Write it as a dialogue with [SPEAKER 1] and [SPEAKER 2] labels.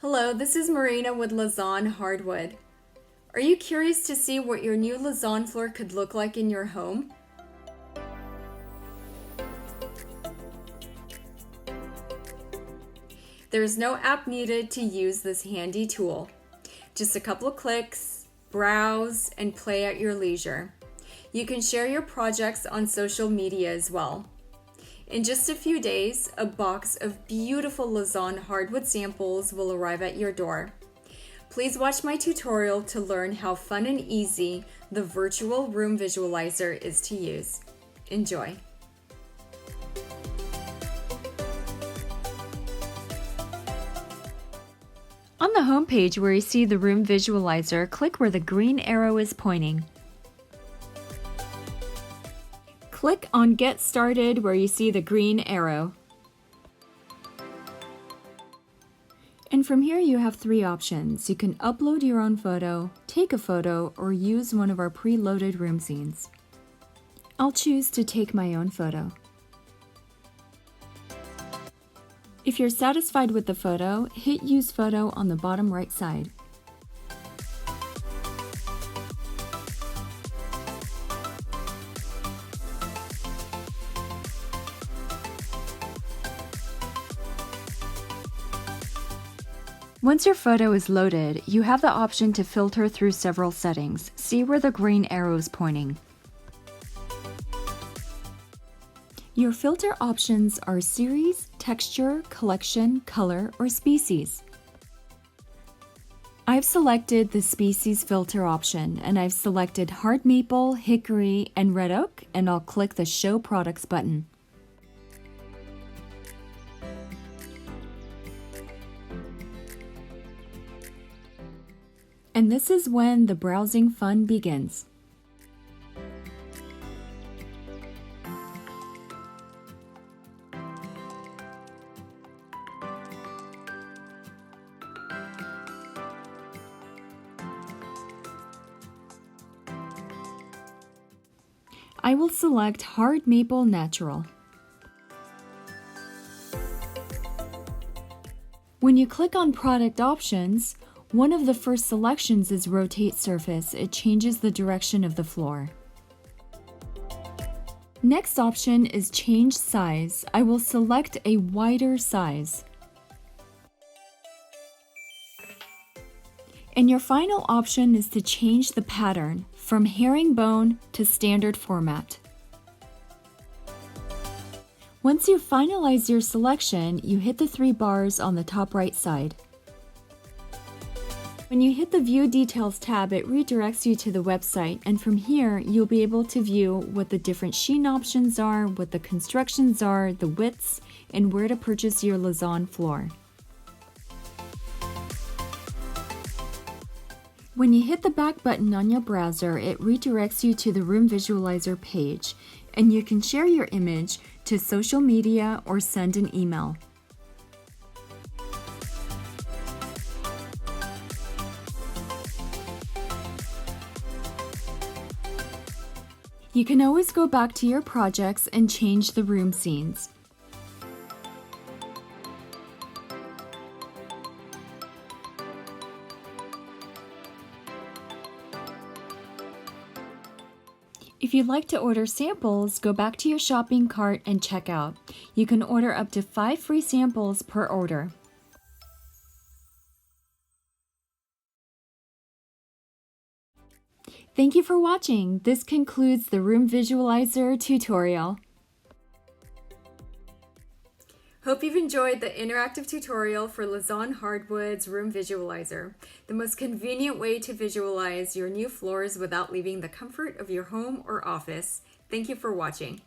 [SPEAKER 1] Hello, this is Marina with Lauzon Hardwood. Are you curious to see what your new Lauzon floor could look like in your home? There is no app needed to use this handy tool. Just a couple of clicks, browse, and play at your leisure. You can share your projects on social media as well. In just a few days, a box of beautiful Lauzon hardwood samples will arrive at your door. Please watch my tutorial to learn how fun and easy the virtual room visualizer is to use. Enjoy! On the home page where you see the room visualizer, click where the green arrow is pointing. Click on Get Started where you see the green arrow. And from here you have three options. You can upload your own photo, take a photo, or use one of our preloaded room scenes. I'll choose to take my own photo. If you're satisfied with the photo, hit Use Photo on the bottom right side. Once your photo is loaded, you have the option to filter through several settings. See where the green arrow is pointing. Your filter options are series, texture, collection, color, or species. I've selected the species filter option, and I've selected hard maple, hickory, and red oak, and I'll click the Show Products button. And this is when the browsing fun begins. I will select Hard Maple Natural. When you click on Product Options, one of the first selections is Rotate Surface. It changes the direction of the floor. Next option is Change Size. I will select a wider size. And your final option is to change the pattern from herringbone to standard format. Once you finalize your selection, you hit the three bars on the top right side. When you hit the View Details tab, it redirects you to the website, and from here you'll be able to view what the different sheen options are, what the constructions are, the widths, and where to purchase your Lauzon floor. When you hit the back button on your browser, it redirects you to the Room Visualizer page, and you can share your image to social media or send an email. You can always go back to your projects and change the room scenes. If you'd like to order samples, go back to your shopping cart and check out. You can order up to 5 free samples per order. Thank you for watching. This concludes the Room Visualizer tutorial. Hope you've enjoyed the interactive tutorial for Lauzon Hardwood's Room Visualizer, the most convenient way to visualize your new floors without leaving the comfort of your home or office. Thank you for watching.